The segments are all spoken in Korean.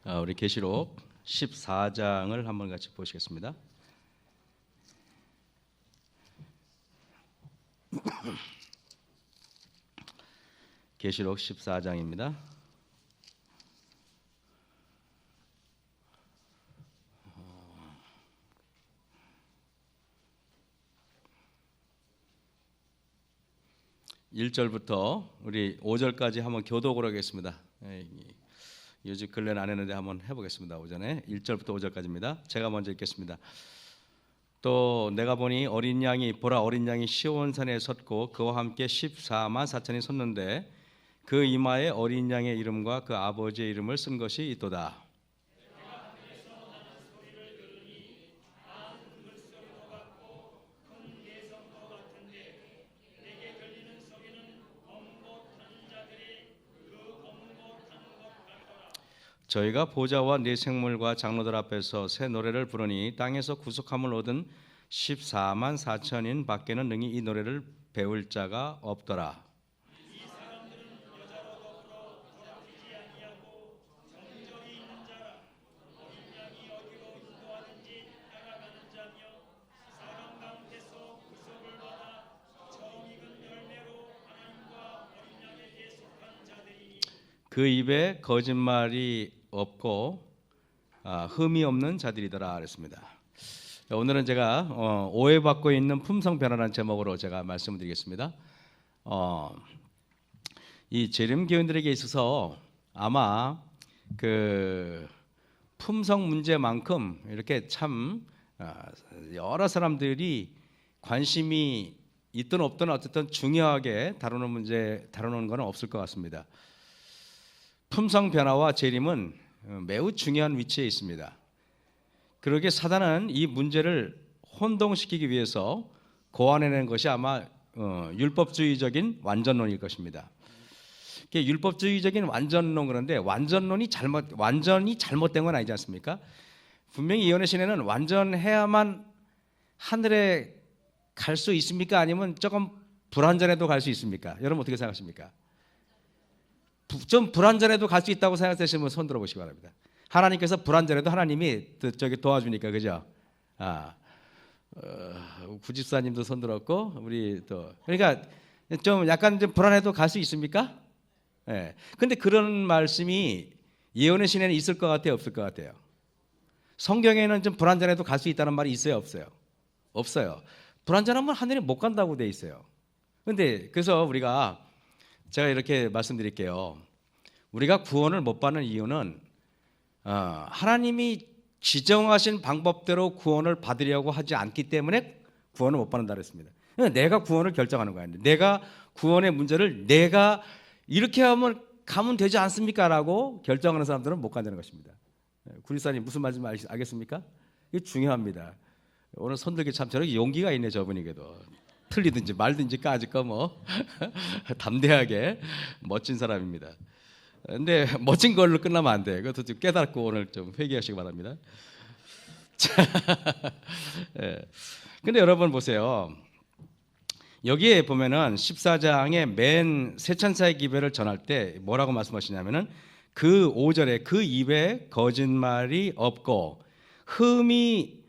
우리 계시록 14장을 한번 같이 보시겠습니다. 계시록 14장입니다. (1절부터) 우리 (5절까지) 한번 교독을 하겠습니다. 요즘 근래는 안 했는데 한번 해보겠습니다. 오전에 1절부터 5절까지입니다. 제가 먼저 읽겠습니다. 또 내가 보니 어린 양이 시온산에 섰고 그와 함께 14만 4천이 섰는데 그 이마에 어린 양의 이름과 그 아버지의 이름을 쓴 것이 있도다. 저희가 보좌와 네 생물과 장로들 앞에서 새 노래를 부르니 땅에서 구속함을 얻은 14만 4천인 밖에는 능히 이 노래를 배울 자가 없더라. 이 사람들은 여자로 더불어 더럽히지 아니하고 정절이 있는 자라. 어린 양이 어디로 인도하든지 따라가는 자며 사람 가운데서 구속을 받아 처음 익은 열매로 하나님과 어린 양에게 속한 자들이니 그 입에 거짓말이 없고 흠이 없는 자들이더라 그랬습니다. 오늘은 제가 오해받고 있는 품성변화라는 제목으로 제가 말씀을 드리겠습니다. 이 재림교인들에게 있어서 아마 그 품성 문제만큼 이렇게 참 여러 사람들이 관심이 있든 없든 어쨌든 중요하게 다루는 건 없을 것 같습니다. 품성 변화와 재림은 매우 중요한 위치에 있습니다. 그러기에 사단은 이 문제를 혼동시키기 위해서 고안해낸 것이 아마 율법주의적인 완전론일 것입니다. 율법주의적인 완전론, 그런데 완전히 잘못된 건 아니지 않습니까? 분명히 예언의 시내는 완전해야만 하늘에 갈 수 있습니까? 아니면 조금 불완전해도 갈 수 있습니까? 여러분 어떻게 생각하십니까? 좀 불완전해도 갈 수 있다고 생각되시면 손 들어보시기 바랍니다. 하나님께서 불완전해도 하나님이 도와주니까, 그죠? 구집사님도 손 들었고 우리 또 그러니까 좀 약간 좀 불안해도 갈 수 있습니까? 예. 근데 그런 말씀이 예언의 시내는 있을 것 같아요, 없을 것 같아요? 성경에는 좀 불완전해도 갈 수 있다는 말이 있어요, 없어요? 없어요. 불완전하면 하늘에 못 간다고 돼 있어요. 근데 그래서 제가 이렇게 말씀드릴게요. 우리가 구원을 못 받는 이유는 하나님이 지정하신 방법대로 구원을 받으려고 하지 않기 때문에 구원을 못 받는다 그랬습니다. 내가 구원을 결정하는 거야. 내가 구원의 문제를 내가 이렇게 하면 가면 되지 않습니까? 라고 결정하는 사람들은 못 간다는 것입니다. 구리사님 무슨 말인지 알겠습니까? 이게 중요합니다. 오늘 손들기 참 저렇게 용기가 있네, 저분에게도. 틀리든지 말든지 까짓 거 뭐 담대하게 멋진 사람입니다. 근데 멋진 걸로 끝나면 안 돼. 그것도 좀 깨닫고 오늘 좀 회개하시기 바랍니다. 근데 여러분 보세요. 여기에 보면은 14장의 맨 세 천사의 기별을 전할 때 뭐라고 말씀하시냐면은 그 5절에 그 입에 거짓말이 없고 흠이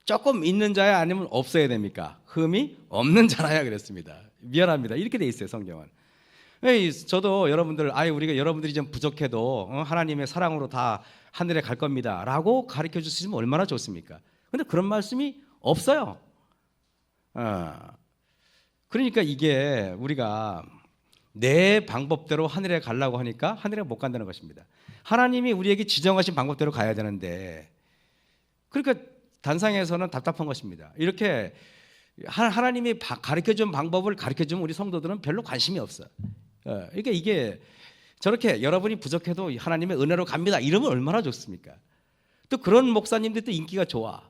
조금 있는 자야 아니면 없어야 됩니까? 흠이 없는 자라야 그랬습니다. 미안합니다. 이렇게 돼 있어요, 성경은. 저도 우리가 여러분들이 좀 부족해도 하나님의 사랑으로 다 하늘에 갈 겁니다라고 가르쳐 주시면 얼마나 좋습니까? 근데 그런 말씀이 없어요. 그러니까 이게 우리가 내 방법대로 하늘에 가려고 하니까 하늘에 못 간다는 것입니다. 하나님이 우리에게 지정하신 방법대로 가야 되는데, 그러니까 단상에서는 답답한 것입니다. 이렇게 하나님이 가르쳐준 방법을 가르쳐주면 우리 성도들은 별로 관심이 없어요. 그러니까 이게 저렇게 여러분이 부족해도 하나님의 은혜로 갑니다 이러면 얼마나 좋습니까? 또 그런 목사님들도 인기가 좋아.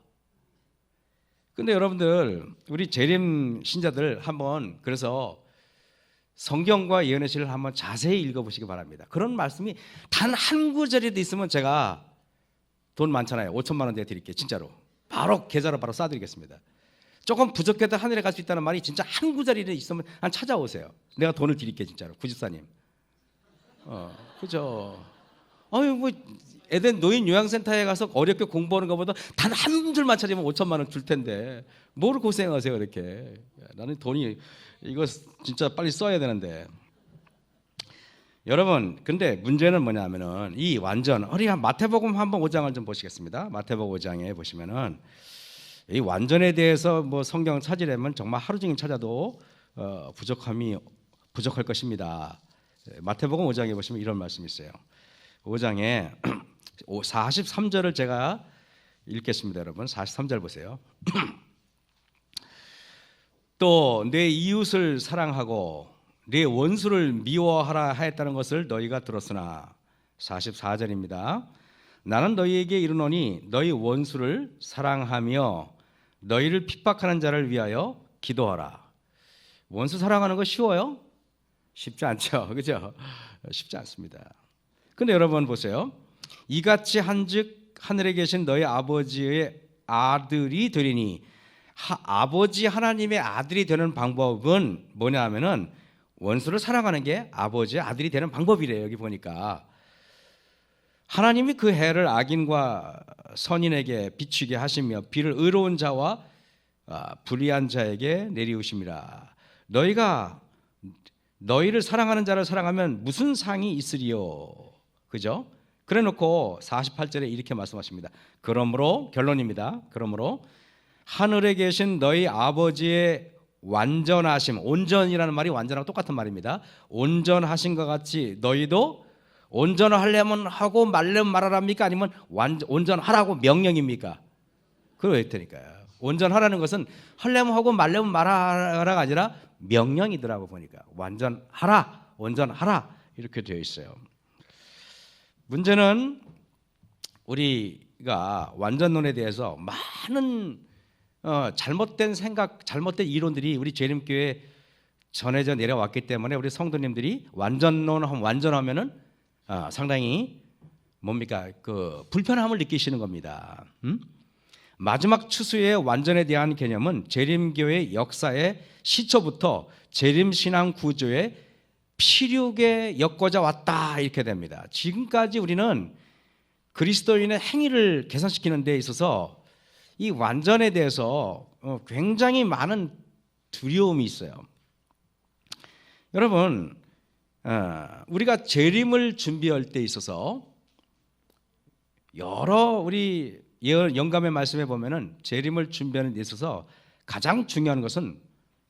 근데 여러분들, 우리 재림 신자들 한번 그래서 성경과 예언의 시를 한번 자세히 읽어보시기 바랍니다. 그런 말씀이 단 한 구절이라도 있으면 제가 돈 많잖아요. 5천만 원 내가 드릴게요. 진짜로. 바로 계좌로 바로 쏴드리겠습니다. 조금 부족해도 하늘에 갈 수 있다는 말이 진짜 한 구절이라도 있으면 한 찾아오세요. 내가 돈을 드릴게요, 진짜로. 구집사님. 그죠? 아유 뭐 에덴 노인 요양센터에 가서 어렵게 공부하는 것보다 단 한 줄만 찾으면 5천만 원 줄 텐데 뭘 고생하세요 이렇게. 나는 돈이 이거 진짜 빨리 써야 되는데. 여러분 근데 문제는 뭐냐면은 이 완전 우리 마태복음 한번 5장을 좀 보시겠습니다. 마태복음 5장에 보시면은 이 완전에 대해서 뭐 성경을 찾으려면 정말 하루 종일 찾아도 부족할 것입니다. 마태복음 5장에 보시면 이런 말씀이 있어요. 5장에 43절을 제가 읽겠습니다. 여러분 43절 보세요. 또 내 이웃을 사랑하고 네 원수를 미워하라 하였다는 것을 너희가 들었으나 44절입니다. 나는 너희에게 이르노니 너희 원수를 사랑하며 너희를 핍박하는 자를 위하여 기도하라. 원수 사랑하는 거 쉬워요? 쉽지 않죠. 그죠? 쉽지 않습니다. 근데 여러분 보세요. 이같이 한즉 하늘에 계신 너희 아버지의 아들이 되리니 아버지 하나님의 아들이 되는 방법은 뭐냐 하면은 원수를 사랑하는 게 아버지의 아들이 되는 방법이래요. 여기 보니까 하나님이 그 해를 악인과 선인에게 비추게 하시며 비를 의로운 자와 불의한 자에게 내리우심이라. 너희가 너희를 사랑하는 자를 사랑하면 무슨 상이 있으리요. 그죠? 그래 놓고 48절에 이렇게 말씀하십니다. 그러므로 결론입니다. 그러므로 하늘에 계신 너희 아버지의 완전하심, 온전이라는 말이 완전하고 똑같은 말입니다. 온전하신 것 같이 너희도 온전하려면 하고 말려면 말하랍니까? 아니면 온전하라고 명령입니까? 그렇다니까요. 온전하라는 것은 하려면 하고 말려면 말하라가 아니라 명령이더라고 보니까. 완전하라, 온전하라 이렇게 되어 있어요. 문제는 우리가 완전론에 대해서 많은 잘못된 생각, 잘못된 이론들이 우리 재림교회에 전해져 내려왔기 때문에 우리 성도님들이 완전하면은 상당히 뭡니까 그 불편함을 느끼시는 겁니다. 마지막 추수의 완전에 대한 개념은 재림교회 역사의 시초부터 재림신앙 구조의 필요에 엮어져 왔다 이렇게 됩니다. 지금까지 우리는 그리스도인의 행위를 개선시키는 데 있어서 이 완전에 대해서 굉장히 많은 두려움이 있어요. 여러분 우리가 재림을 준비할 때 있어서 여러 우리 영감의 말씀에 보면은 재림을 준비하는 데 있어서 가장 중요한 것은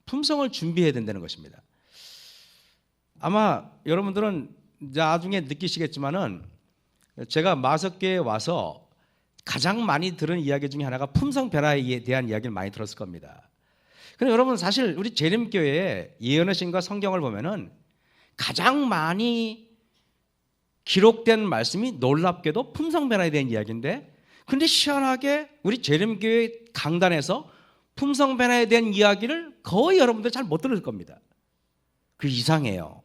품성을 준비해야 된다는 것입니다. 아마 여러분들은 나중에 느끼시겠지만은 제가 마석교에 와서 가장 많이 들은 이야기 중에 하나가 품성 변화에 대한 이야기를 많이 들었을 겁니다. 그런데 여러분 사실 우리 재림교회의 예언의 신과 성경을 보면은 가장 많이 기록된 말씀이 놀랍게도 품성 변화에 대한 이야기인데, 근데 희한하게 우리 재림교회 강단에서 품성 변화에 대한 이야기를 거의 여러분들 잘 못 들을 겁니다. 그 이상해요.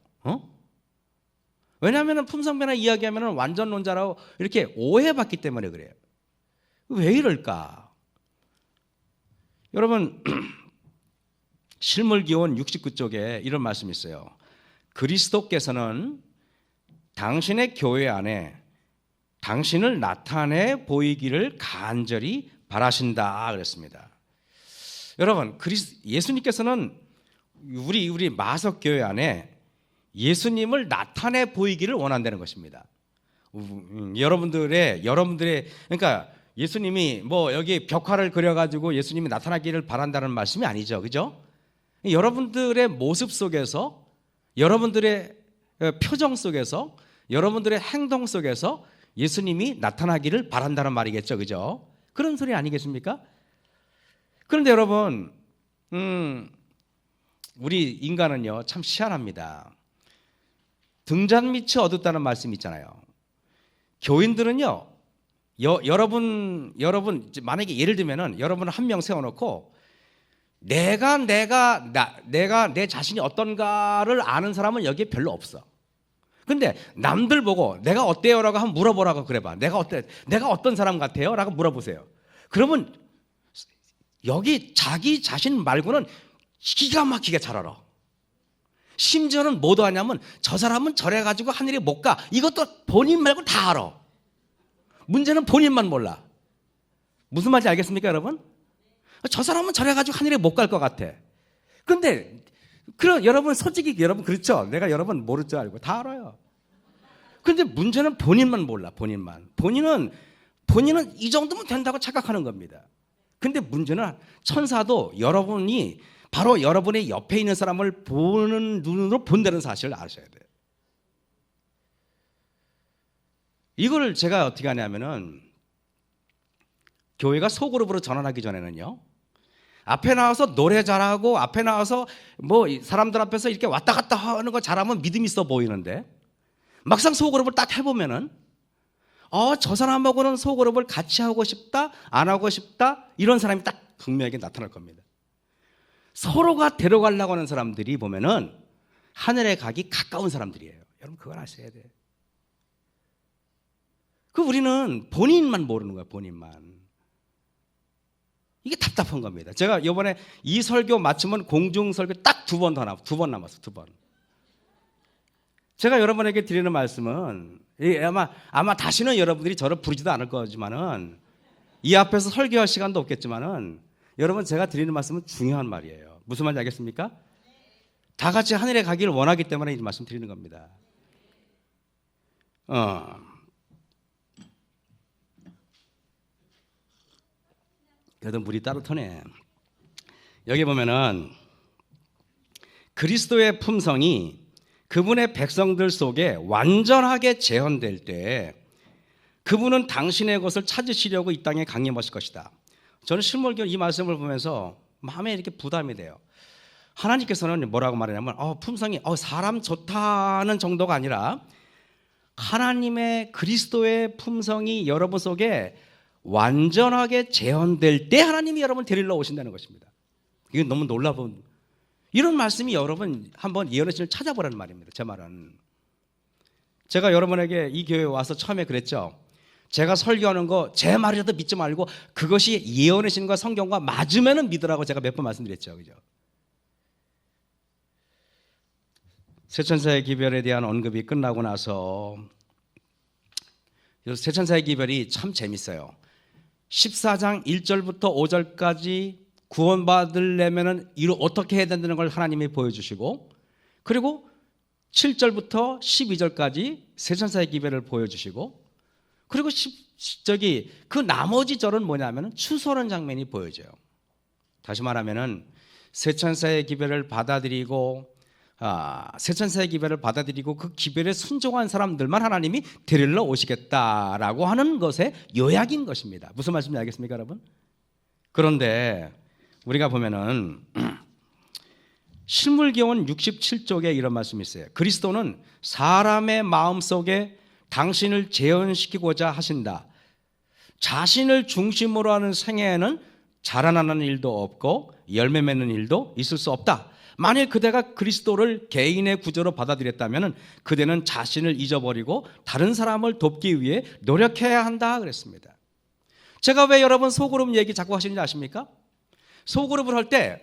왜냐하면 품성 변화 이야기하면 완전론자라고 이렇게 오해받기 때문에 그래요. 왜 이럴까? 여러분 실물기원 69쪽에 이런 말씀이 있어요. 그리스도께서는 당신의 교회 안에 당신을 나타내 보이기를 간절히 바라신다 그랬습니다. 여러분 예수님께서는 우리 마석교회 안에 예수님을 나타내 보이기를 원한다는 것입니다. 여러분들의 그러니까 예수님이 뭐 여기 벽화를 그려가지고 예수님이 나타나기를 바란다는 말씀이 아니죠, 그죠? 여러분들의 모습 속에서, 여러분들의 표정 속에서, 여러분들의 행동 속에서 예수님이 나타나기를 바란다는 말이겠죠, 그죠? 그런 소리 아니겠습니까? 그런데 여러분, 우리 인간은요 참 희한합니다. 등잔 밑이 어둡다는 말씀이 있잖아요. 교인들은요, 여러분 만약에 예를 들면은 여러분 한 명 세워놓고 내가 내 자신이 어떤가를 아는 사람은 여기에 별로 없어. 근데 남들 보고 내가 어때요라고 한번 물어보라고 그래봐. 내가 어떤 사람 같아요?라고 물어보세요. 그러면 여기 자기 자신 말고는 기가 막히게 잘 알아. 심지어는 뭐도 하냐면 저 사람은 저래가지고 하늘에 못 가. 이것도 본인 말고 다 알아. 문제는 본인만 몰라. 무슨 말인지 알겠습니까, 여러분? 저 사람은 저래가지고 하늘에 못 갈 것 같아. 그런데 여러분 솔직히 여러분 그렇죠? 내가 여러분 모를 줄 알고 다 알아요. 그런데 문제는 본인만 몰라. 본인은 이 정도면 된다고 착각하는 겁니다. 근데 문제는 천사도 여러분이 바로 여러분의 옆에 있는 사람을 보는 눈으로 본다는 사실을 아셔야 돼요. 이걸 제가 어떻게 하냐면은 교회가 소그룹으로 전환하기 전에는요, 앞에 나와서 노래 잘하고 앞에 나와서 뭐 사람들 앞에서 이렇게 왔다 갔다 하는 거 잘하면 믿음 있어 보이는데 막상 소그룹을 딱 해보면은 저 사람하고는 소그룹을 같이 하고 싶다, 안 하고 싶다, 이런 사람이 딱 분명하게 나타날 겁니다. 서로가 데려가려고 하는 사람들이 보면은 하늘에 가기 가까운 사람들이에요. 여러분 그걸 아셔야 돼요. 우리는 본인만 모르는 거야, 본인만. 이게 답답한 겁니다. 제가 이번에 이 설교 마치면 공중 설교 딱 두 번 남았어. 제가 여러분에게 드리는 말씀은 아마 다시는 여러분들이 저를 부르지도 않을 거지만은 이 앞에서 설교할 시간도 없겠지만은 여러분 제가 드리는 말씀은 중요한 말이에요. 무슨 말인지 알겠습니까? 다 같이 하늘에 가기를 원하기 때문에 이 말씀 드리는 겁니다. 그래도 물이 따뜻하네. 여기 보면은 그리스도의 품성이 그분의 백성들 속에 완전하게 재현될 때 그분은 당신의 것을 찾으시려고 이 땅에 강림하실 것이다. 저는 실물교 이 말씀을 보면서 마음에 이렇게 부담이 돼요. 하나님께서는 뭐라고 말하냐면 품성이 사람 좋다는 정도가 아니라 하나님의 그리스도의 품성이 여러분 속에 완전하게 재현될 때 하나님이 여러분 데리러 오신다는 것입니다. 이건 너무 놀라운 이런 말씀이 여러분 한번 예언의 신을 찾아보라는 말입니다. 제 말은 제가 여러분에게 이 교회에 와서 처음에 그랬죠. 제가 설교하는 거 제 말이라도 믿지 말고 그것이 예언의 신과 성경과 맞으면은 믿으라고 제가 몇 번 말씀드렸죠. 그죠? 세천사의 기별에 대한 언급이 끝나고 나서 세천사의 기별이 참 재밌어요. 14장 1절부터 5절까지 구원받으려면 어떻게 해야 된다는 걸 하나님이 보여주시고 그리고 7절부터 12절까지 세천사의 기별을 보여주시고 그리고 그 나머지 절은 뭐냐면 추수하는 장면이 보여져요. 다시 말하면은 세천사의 기별을 받아들이고 세천사의 기별을 받아들이고 그 기별에 순종한 사람들만 하나님이 데리러 오시겠다라고 하는 것의 요약인 것입니다. 무슨 말씀인지 알겠습니까, 여러분? 그런데 우리가 보면은 실물교훈 67쪽에 이런 말씀이 있어요. 그리스도는 사람의 마음속에 당신을 재현시키고자 하신다. 자신을 중심으로 하는 생애에는 자라나는 일도 없고 열매 맺는 일도 있을 수 없다. 만일 그대가 그리스도를 개인의 구조로 받아들였다면 그대는 자신을 잊어버리고 다른 사람을 돕기 위해 노력해야 한다 그랬습니다. 제가 왜 여러분 소그룹 얘기 자꾸 하시는지 아십니까? 소그룹을 할 때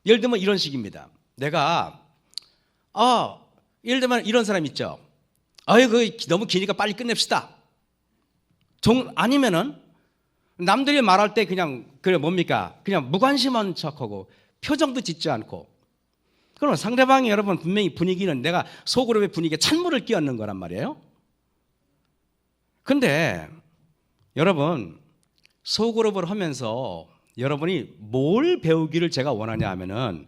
예를 들면 이런 식입니다. 내가 예를 들면 이런 사람 있죠. 그 너무 기니까 빨리 끝냅시다. 아니면은 남들이 말할 때 그냥 그냥 무관심한 척하고 표정도 짓지 않고 그럼 상대방이 여러분 분명히 분위기는 내가 소그룹의 분위기에 찬물을 끼얹는 거란 말이에요. 근데 여러분 소그룹을 하면서 여러분이 뭘 배우기를 제가 원하냐 하면은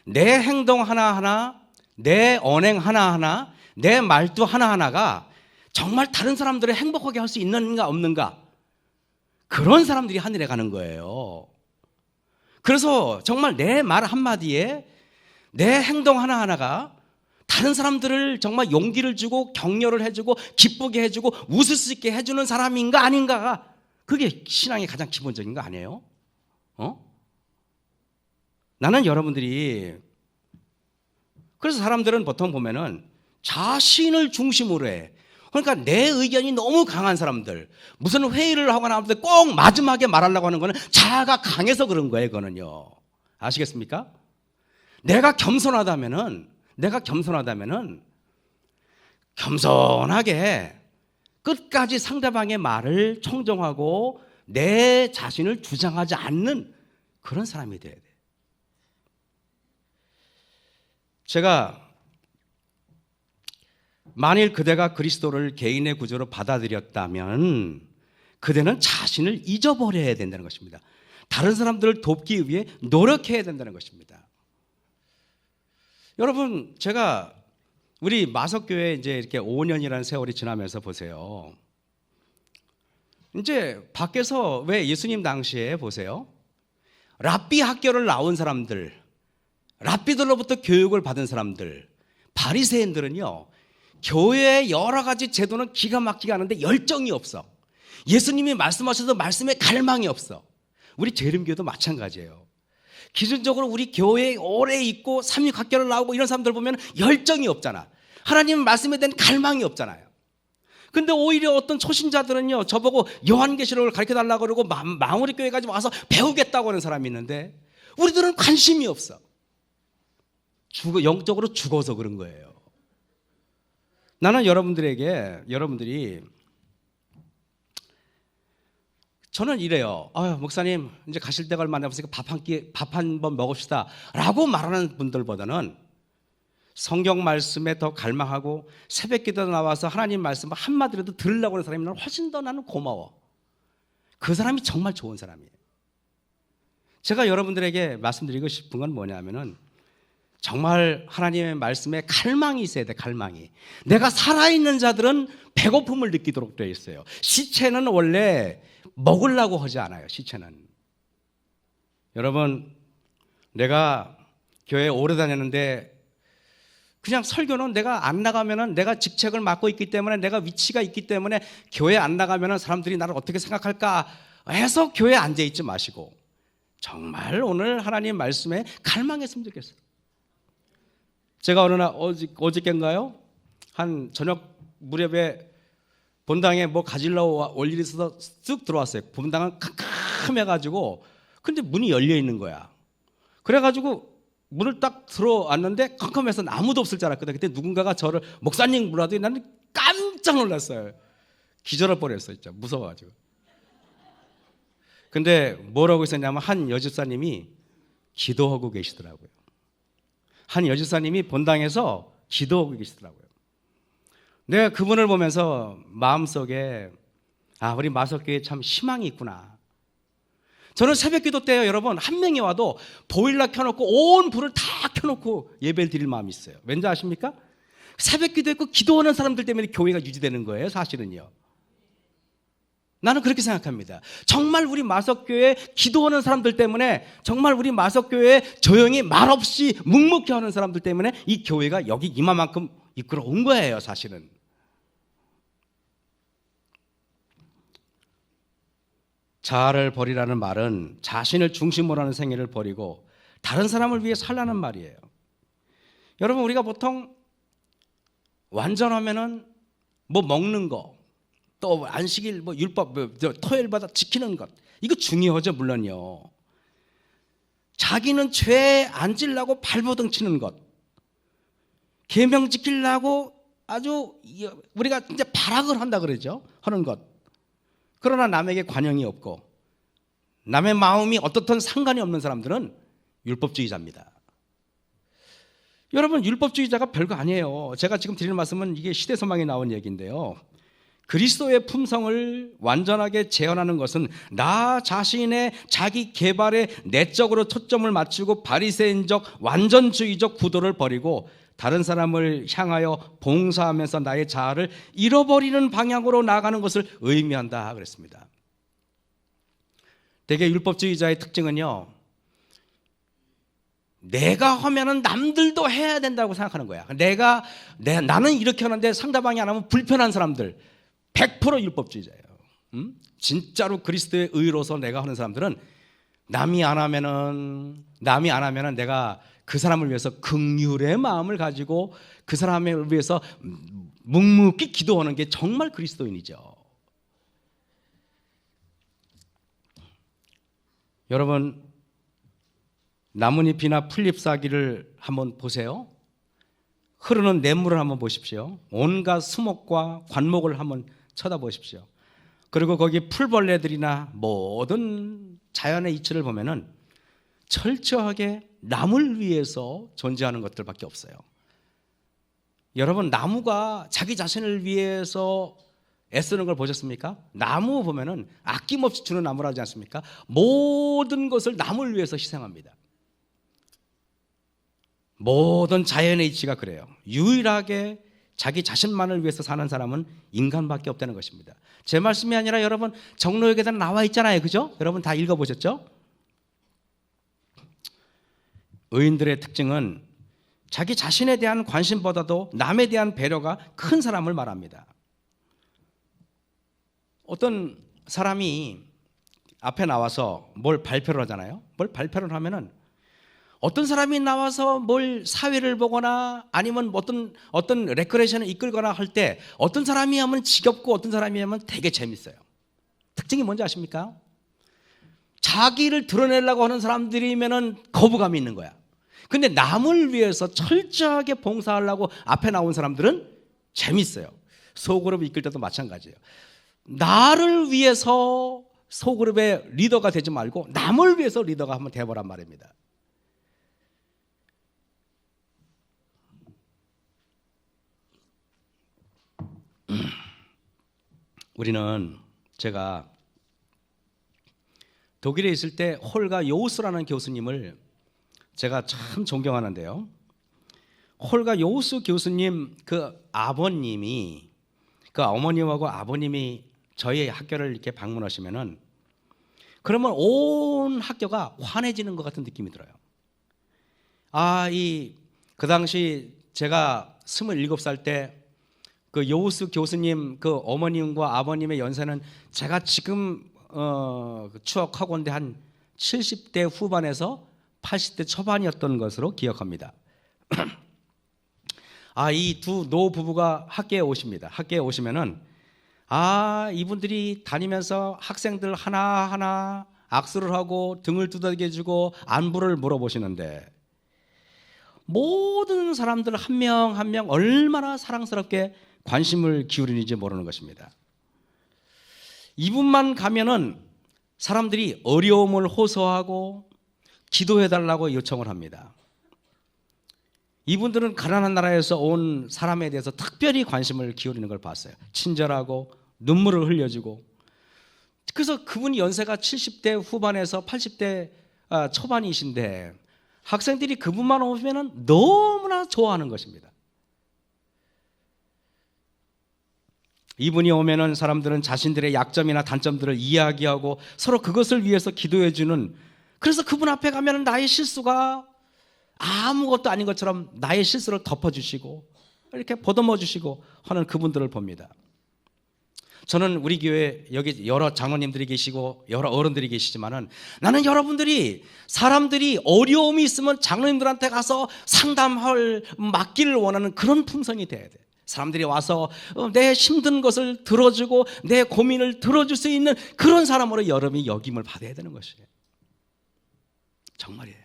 내 행동 하나하나, 내 언행 하나하나, 내 말투 하나하나가 정말 다른 사람들을 행복하게 할 수 있는가 없는가, 그런 사람들이 하늘에 가는 거예요. 그래서 정말 내 말 한마디에 내 행동 하나하나가 다른 사람들을 정말 용기를 주고 격려를 해주고 기쁘게 해주고 웃을 수 있게 해주는 사람인가 아닌가가 그게 신앙의 가장 기본적인 거 아니에요? 나는 여러분들이 그래서 사람들은 보통 보면은 자신을 중심으로 해. 그러니까 내 의견이 너무 강한 사람들, 무슨 회의를 하거나 할 때 꼭 마지막에 말하려고 하는 거는 자아가 강해서 그런 거예요. 그거는요. 아시겠습니까? 내가 겸손하다면은 내가 겸손하다면은 겸손하게 끝까지 상대방의 말을 청정하고 내 자신을 주장하지 않는 그런 사람이 돼야 돼. 제가 만일 그대가 그리스도를 개인의 구주로 받아들였다면 그대는 자신을 잊어버려야 된다는 것입니다. 다른 사람들을 돕기 위해 노력해야 된다는 것입니다. 여러분, 제가 우리 마석교회 이제 이렇게 5년이라는 세월이 지나면서 보세요. 이제 밖에서 왜 예수님 당시에 보세요. 랍비 학교를 나온 사람들, 랍비들로부터 교육을 받은 사람들, 바리새인들은요, 교회의 여러 가지 제도는 기가 막히게 하는데 열정이 없어. 예수님이 말씀하셔서 말씀에 갈망이 없어. 우리 재림교도 마찬가지예요. 기준적으로 우리 교회에 오래 있고 삼육학교를 나오고 이런 사람들 보면 열정이 없잖아. 하나님 말씀에 대한 갈망이 없잖아요. 근데 오히려 어떤 초신자들은요, 저보고 요한계시록을 가르쳐달라고 그러고 마무리 교회까지 와서 배우겠다고 하는 사람이 있는데 우리들은 관심이 없어. 영적으로 죽어서 그런 거예요. 나는 여러분들이 저는 이래요. 목사님 이제 가실 때가 얼마 안 남았으니까 밥 한 번 먹읍시다 라고 말하는 분들보다는 성경 말씀에 더 갈망하고 새벽 기도 나와서 하나님 말씀 한마디라도 들으려고 하는 사람이 훨씬 더 나는 고마워. 그 사람이 정말 좋은 사람이에요. 제가 여러분들에게 말씀드리고 싶은 건 뭐냐면은 정말 하나님의 말씀에 갈망이 있어야 돼. 갈망이. 내가 살아있는 자들은 배고픔을 느끼도록 되어 있어요. 시체는 원래 먹으려고 하지 않아요. 시체는. 여러분, 내가 교회에 오래 다녔는데 그냥 설교는 내가 안 나가면은 내가 직책을 맡고 있기 때문에 내가 위치가 있기 때문에 교회 안 나가면은 사람들이 나를 어떻게 생각할까 해서 교회에 앉아 있지 마시고 정말 오늘 하나님 말씀에 갈망했으면 좋겠어요. 제가 어느 날 어저께인가요? 한 저녁 무렵에 본당에 뭐 가지려고 올 일이 있어서 쓱 들어왔어요. 본당은 캄캄해가지고 근데 문이 열려 있는 거야. 그래가지고 문을 딱 들어왔는데 캄캄해서 아무도 없을 줄 알았거든. 그때 누군가가 저를 목사님 부르더니 나는 깜짝 놀랐어요. 기절할 뻔했어요. 진짜 무서워가지고. 근데 뭐라고 있었냐면 한 여집사님이 기도하고 계시더라고요. 한 여집사님이 본당에서 기도하고 계시더라고요. 내가 그분을 보면서 마음속에 우리 마석교회에 참 희망이 있구나. 저는 새벽 기도 때요, 여러분, 한 명이 와도 보일러 켜놓고 온 불을 다 켜놓고 예배를 드릴 마음이 있어요. 왠지 아십니까? 새벽 기도했고 기도하는 사람들 때문에 교회가 유지되는 거예요, 사실은요. 나는 그렇게 생각합니다. 정말 우리 마석교회 기도하는 사람들 때문에, 정말 우리 마석교회 조용히 말없이 묵묵히 하는 사람들 때문에 이 교회가 여기 이만큼 이끌어 온 거예요, 사실은. 자아를 버리라는 말은 자신을 중심으로 하는 생애를 버리고 다른 사람을 위해 살라는 말이에요. 여러분, 우리가 보통 완전하면은 뭐 먹는 거, 또 안식일, 뭐 율법, 토요일마다 지키는 것, 이거 중요하죠, 물론요. 자기는 죄에 안 질라고 발버둥 치는 것, 계명 지키려고 아주 우리가 이제 발악을 한다 그러죠, 하는 것. 그러나 남에게 관용이 없고 남의 마음이 어떻든 상관이 없는 사람들은 율법주의자입니다. 여러분, 율법주의자가 별거 아니에요. 제가 지금 드리는 말씀은 이게 시대소망에 나온 얘기인데요. 그리스도의 품성을 완전하게 재현하는 것은 나 자신의 자기 개발에 내적으로 초점을 맞추고 바리새인적 완전주의적 구도를 버리고 다른 사람을 향하여 봉사하면서 나의 자아를 잃어버리는 방향으로 나아가는 것을 의미한다 그랬습니다. 대개 율법주의자의 특징은요, 내가 하면은 남들도 해야 된다고 생각하는 거야. 나는 이렇게 하는데 상대방이 안 하면 불편한 사람들, 100% 율법주의자예요. 진짜로 그리스도의 의로서 내가 하는 사람들은 남이 안 하면은 내가 그 사람을 위해서 긍휼의 마음을 가지고 그 사람을 위해서 묵묵히 기도하는 게 정말 그리스도인이죠. 여러분, 나뭇잎이나 풀잎 사기를 한번 보세요. 흐르는 냇물을 한번 보십시오. 온갖 수목과 관목을 한번 쳐다보십시오. 그리고 거기 풀벌레들이나 모든 자연의 이치를 보면은 철저하게 남을 위해서 존재하는 것들밖에 없어요. 여러분, 나무가 자기 자신을 위해서 애쓰는 걸 보셨습니까? 나무 보면은 아낌없이 주는 나무라지 않습니까? 모든 것을 남을 위해서 희생합니다. 모든 자연의 이치가 그래요. 유일하게 자기 자신만을 위해서 사는 사람은 인간밖에 없다는 것입니다. 제 말씀이 아니라 여러분 정로역에다 나와 있잖아요. 그죠? 여러분 다 읽어보셨죠? 의인들의 특징은 자기 자신에 대한 관심보다도 남에 대한 배려가 큰 사람을 말합니다. 어떤 사람이 앞에 나와서 뭘 발표를 하잖아요. 뭘 발표를 하면은 어떤 사람이 나와서 뭘 사회를 보거나 아니면 어떤 레크레이션을 이끌거나 할 때 어떤 사람이 하면 지겹고 어떤 사람이 하면 되게 재밌어요. 특징이 뭔지 아십니까? 자기를 드러내려고 하는 사람들이면은 거부감이 있는 거야. 근데 남을 위해서 철저하게 봉사하려고 앞에 나온 사람들은 재밌어요. 소그룹 이끌 때도 마찬가지예요. 나를 위해서 소그룹의 리더가 되지 말고 남을 위해서 리더가 한번 되어보란 말입니다. 우리는 제가 독일에 있을 때 홀가 요우스라는 교수님을 제가 참 존경하는데요. 홀가 요우스 교수님 그 아버님이 그 어머님하고 아버님이 저희 학교를 이렇게 방문하시면은 그러면 온 학교가 환해지는 것 같은 느낌이 들어요. 그 당시 제가 27살 때 그 요우스 교수님 그 어머님과 아버님의 연세는 제가 지금 추억하건대 한 70대 후반에서 80대 초반이었던 것으로 기억합니다. 이 두 노부부가 학교에 오십니다. 학교에 오시면은 이분들이 다니면서 학생들 하나하나 악수를 하고 등을 두들겨주고 안부를 물어보시는데 모든 사람들 한 명 한 명 얼마나 사랑스럽게 관심을 기울이는지 모르는 것입니다. 이분만 가면은 사람들이 어려움을 호소하고 기도해달라고 요청을 합니다. 이분들은 가난한 나라에서 온 사람에 대해서 특별히 관심을 기울이는 걸 봤어요. 친절하고 눈물을 흘려주고. 그래서 그분이 연세가 70대 후반에서 80대 초반이신데 학생들이 그분만 오면 너무나 좋아하는 것입니다. 이분이 오면은 사람들은 자신들의 약점이나 단점들을 이야기하고 서로 그것을 위해서 기도해주는, 그래서 그분 앞에 가면은 나의 실수가 아무것도 아닌 것처럼 나의 실수를 덮어주시고 이렇게 보듬어 주시고 하는 그분들을 봅니다. 저는 우리 교회 여기 여러 장로님들이 계시고 여러 어른들이 계시지만은 나는 여러분들이 사람들이 어려움이 있으면 장로님들한테 가서 상담할 맡기를 원하는 그런 품성이 돼야 돼. 사람들이 와서 내 힘든 것을 들어주고 내 고민을 들어줄 수 있는 그런 사람으로 여러분이 역임을 받아야 되는 것이에요. 정말이에요.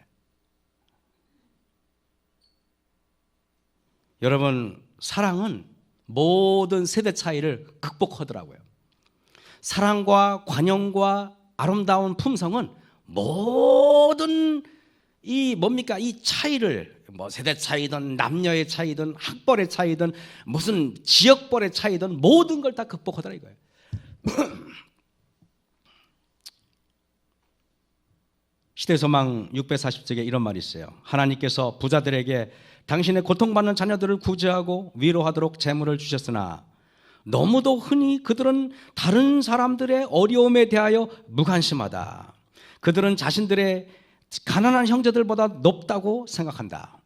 여러분, 사랑은 모든 세대 차이를 극복하더라고요. 사랑과 관용과 아름다운 품성은 모든 이 차이를 세대 차이든 남녀의 차이든 학벌의 차이든 무슨 지역벌의 차이든 모든 걸 다 극복하더라 이거예요. 시대소망 640쪽에 이런 말이 있어요. 하나님께서 부자들에게 당신의 고통받는 자녀들을 구제하고 위로하도록 재물을 주셨으나 너무도 흔히 그들은 다른 사람들의 어려움에 대하여 무관심하다. 그들은 자신들의 가난한 형제들보다 높다고 생각한다.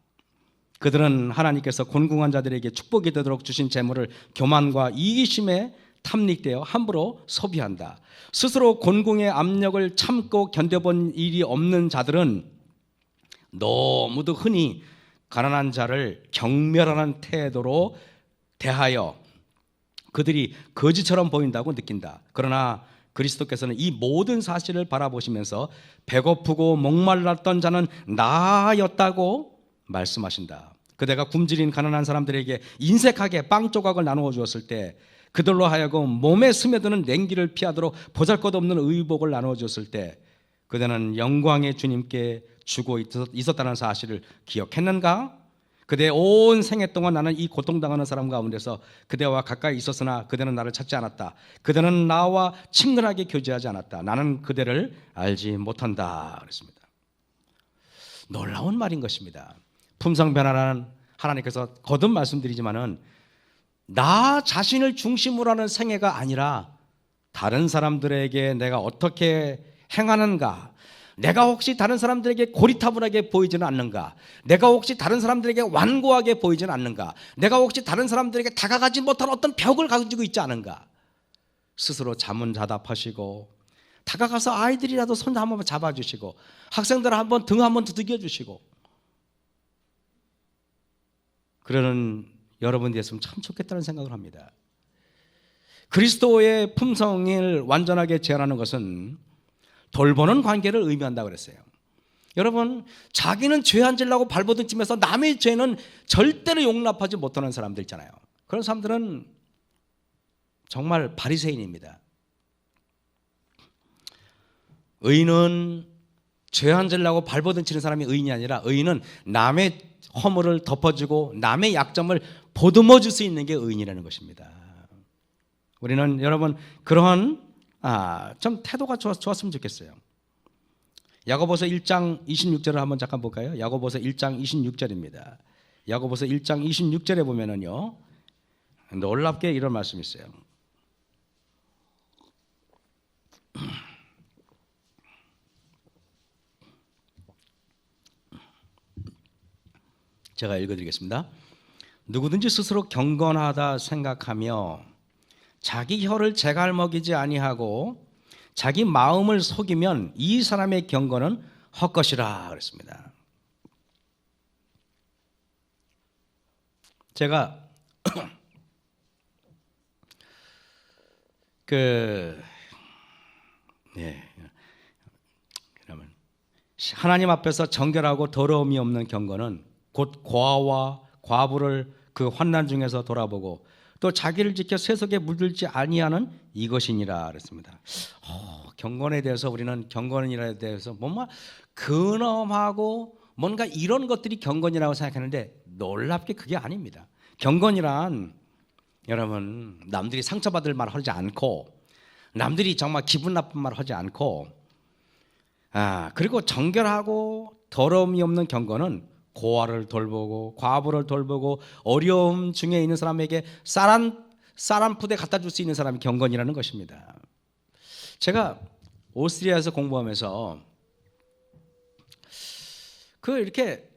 그들은 하나님께서 곤궁한 자들에게 축복이 되도록 주신 재물을 교만과 이기심에 탐닉되어 함부로 소비한다. 스스로 곤궁의 압력을 참고 견뎌본 일이 없는 자들은 너무도 흔히 가난한 자를 경멸하는 태도로 대하여 그들이 거지처럼 보인다고 느낀다. 그러나 그리스도께서는 이 모든 사실을 바라보시면서 배고프고 목말랐던 자는 나였다고 말씀하신다. 그대가 굶주린 가난한 사람들에게 인색하게 빵 조각을 나누어 주었을 때, 그들로 하여금 몸에 스며드는 냉기를 피하도록 보잘것없는 의복을 나누어 줬을 때, 그대는 영광의 주님께 주고 있었다는 사실을 기억했는가? 그대의 온 생애 동안 나는 이 고통당하는 사람 가운데서 그대와 가까이 있었으나 그대는 나를 찾지 않았다. 그대는 나와 친근하게 교제하지 않았다. 나는 그대를 알지 못한다. 그랬습니다. 놀라운 말인 것입니다. 품성변화라는 하나님께서 거듭 말씀드리지만은 나 자신을 중심으로 하는 생애가 아니라 다른 사람들에게 내가 어떻게 행하는가, 내가 혹시 다른 사람들에게 고리타분하게 보이지는 않는가, 내가 혹시 다른 사람들에게 완고하게 보이지는 않는가, 내가 혹시 다른 사람들에게 다가가지 못한 어떤 벽을 가지고 있지 않은가, 스스로 자문자답하시고 다가가서 아이들이라도 손 한번 잡아주시고 학생들 한번 등 한번 두들겨 주시고 그러는 여러분 됐으면 참 좋겠다는 생각을 합니다. 그리스도의 품성을 완전하게 재현하는 것은 돌보는 관계를 의미한다고 그랬어요. 여러분, 자기는 죄 안 지려고 발버둥 치면서 남의 죄는 절대로 용납하지 못하는 사람들 있잖아요. 그런 사람들은 정말 바리새인입니다. 의인은 죄 안 지려고 발버둥 치는 사람이 의인이 아니라, 의인은 남의 허물을 덮어주고 남의 약점을 보듬어 줄 수 있는 게 의인이라는 것입니다. 우리는 여러분 그러한 좀 태도가 좋았으면 좋겠어요. 야고보서 1장 26절을 한번 잠깐 볼까요? 야고보서 1장 26절입니다. 야고보서 1장 26절에 보면은요, 놀랍게 이런 말씀이 있어요. 제가 읽어드리겠습니다. 누구든지 스스로 경건하다 생각하며 자기 혀를 제갈먹이지 아니하고 자기 마음을 속이면 이 사람의 경건은 헛것이라 그랬습니다. 제가 그러면 하나님 앞에서 정결하고 더러움이 없는 경건은 곧 고아와 과부를 그 환난 중에서 돌아보고 또 자기를 지켜 세속에 물들지 아니하는 이것이니라 그랬습니다. 경건에 대해서 우리는 경건이라에 대해서 뭔가 근엄하고 뭔가 이런 것들이 경건이라고 생각하는데 놀랍게 그게 아닙니다. 경건이란 여러분 남들이 상처받을 말 하지 않고 남들이 정말 기분 나쁜 말 하지 않고 그리고 정결하고 더러움이 없는 경건은 고아를 돌보고 과부를 돌보고 어려움 중에 있는 사람에게 쌀 한 푸대 갖다 줄 수 있는 사람이 경건이라는 것입니다. 제가 오스트리아에서 공부하면서 이렇게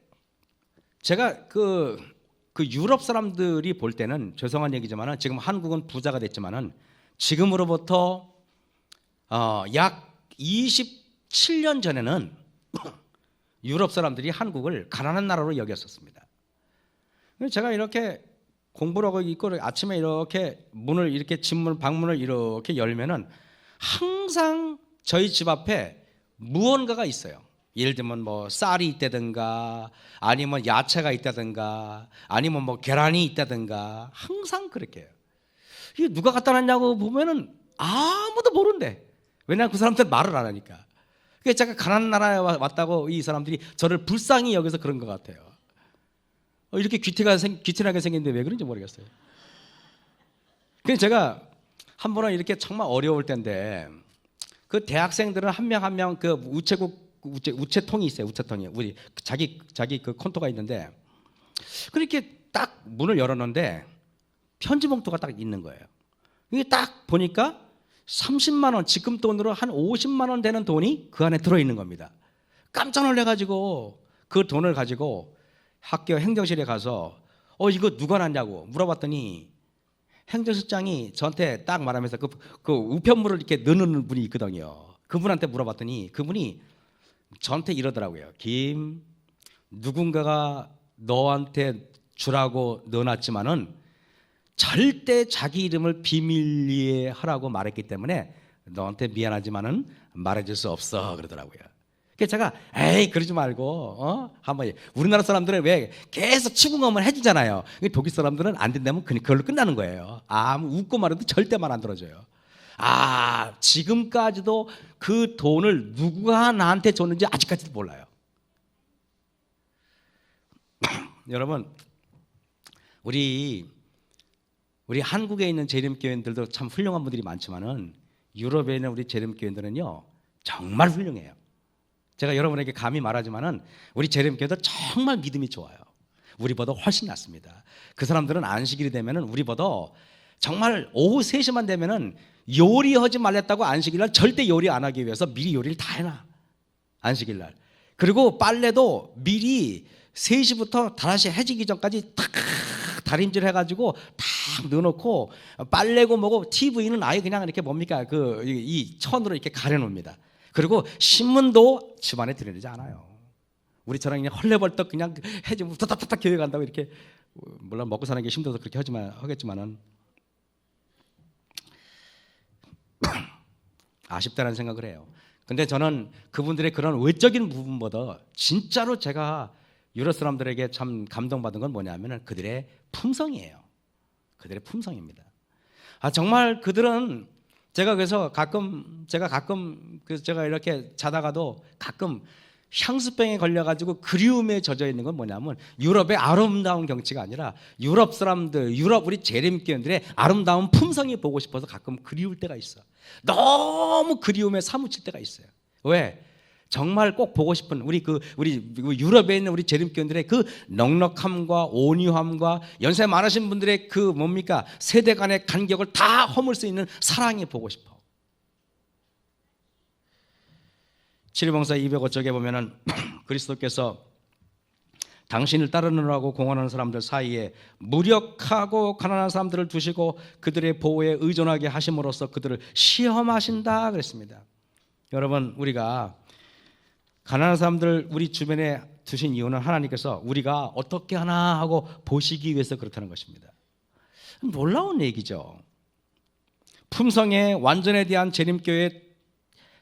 제가 그 유럽 사람들이 볼 때는 죄송한 얘기지만은 지금 한국은 부자가 됐지만은 지금으로부터 약 27년 전에는 유럽 사람들이 한국을 가난한 나라로 여겼었습니다. 제가 이렇게 공부를 하고 있고 아침에 이렇게 방문을 이렇게 열면은 항상 저희 집 앞에 무언가가 있어요. 예를 들면 뭐 쌀이 있다든가 아니면 야채가 있다든가 아니면 뭐 계란이 있다든가 항상 그렇게 해요. 이게 누가 갖다 놨냐고 보면은 아무도 모른대. 왜냐하면 그 사람들 말을 안 하니까. 그래서 제가 가난한 나라에 왔다고 이 사람들이 저를 불쌍히 여기서 그런 것 같아요. 이렇게 귀티나게 생겼는데 왜 그런지 모르겠어요. 그래서 제가 한 번은 이렇게 정말 어려울 때인데 그 대학생들은 한 명 한 명 그 우체통이 있어요. 우체통이 우리 자기 그 콘토가 있는데 그렇게 딱 문을 열었는데 편지 봉투가 딱 있는 거예요. 이게 딱 보니까 30만 원, 지금 돈으로 한 50만 원 되는 돈이 그 안에 들어있는 겁니다. 깜짝 놀래가지고 그 돈을 가지고 학교 행정실에 가서 이거 누가 놨냐고 물어봤더니 행정실장이 저한테 딱 말하면서 그 우편물을 이렇게 넣는 분이 있거든요. 그분한테 물어봤더니 그분이 저한테 이러더라고요. 누군가가 너한테 주라고 넣어놨지만은 절대 자기 이름을 비밀리에 하라고 말했기 때문에 너한테 미안하지만은 말해줄 수 없어 그러더라고요. 그래서 제가 에이 그러지 말고 한번 우리나라 사람들은 왜 계속 추궁하면 해주잖아요. 독일 사람들은 안 된다면 그걸로 끝나는 거예요. 아무 웃고 말해도 절대 말 안 들어줘요. 지금까지도 그 돈을 누가 나한테 줬는지 아직까지도 몰라요. 여러분, 우리 한국에 있는 재림교인들도 참 훌륭한 분들이 많지만은 유럽에 있는 우리 재림교인들은요 정말 훌륭해요. 제가 여러분에게 감히 말하지만은 우리 재림교도 정말 믿음이 좋아요. 우리보다 훨씬 낫습니다. 그 사람들은 안식일이 되면은 우리보다 정말 오후 3시만 되면은 요리하지 말랬다고 안식일날 절대 요리 안 하기 위해서 미리 요리를 다 해놔. 안식일날. 그리고 빨래도 미리 3시부터 다시 해지기 전까지 탁 다림질 해가지고 탁 넣어놓고 빨래고 뭐고 TV는 아예 그냥 이렇게 뭡니까 이 천으로 이렇게 가려놓습니다. 그리고 신문도 집안에 들여내지 않아요. 우리처럼 그냥 헐레벌떡 그냥 해지면 타닥타닥 교회 간다고 이렇게 물론 먹고 사는 게 힘들어서 그렇게 하겠지만은 아쉽다는 생각을 해요. 근데 저는 그분들의 그런 외적인 부분보다 진짜로 제가 유럽 사람들에게 참 감동받은 건 뭐냐면은 그들의 품성이에요. 그들의 품성입니다. 정말 그들은 제가 가끔 제가 이렇게 자다가도 가끔 향수병에 걸려가지고 그리움에 젖어 있는 건 뭐냐면 유럽의 아름다운 경치가 아니라 유럽 사람들, 우리 재림교인들의 아름다운 품성이 보고 싶어서 가끔 그리울 때가 있어. 너무 그리움에 사무칠 때가 있어요. 왜? 정말 꼭 보고 싶은 우리 유럽에 있는 우리 재림교인들의 그 넉넉함과 온유함과 연세 많으신 분들의 그 뭡니까 세대 간의 간격을 다 허물 수 있는 사랑이 보고 싶어. 7일봉사 205쪽에 보면은 그리스도께서 당신을 따르느라고 공언하는 사람들 사이에 무력하고 가난한 사람들을 두시고 그들의 보호에 의존하게 하심으로써 그들을 시험하신다 그랬습니다. 여러분, 우리가 가난한 사람들 우리 주변에 두신 이유는 하나님께서 우리가 어떻게 하나 하고 보시기 위해서 그렇다는 것입니다. 놀라운 얘기죠. 품성의 완전에 대한 재림교회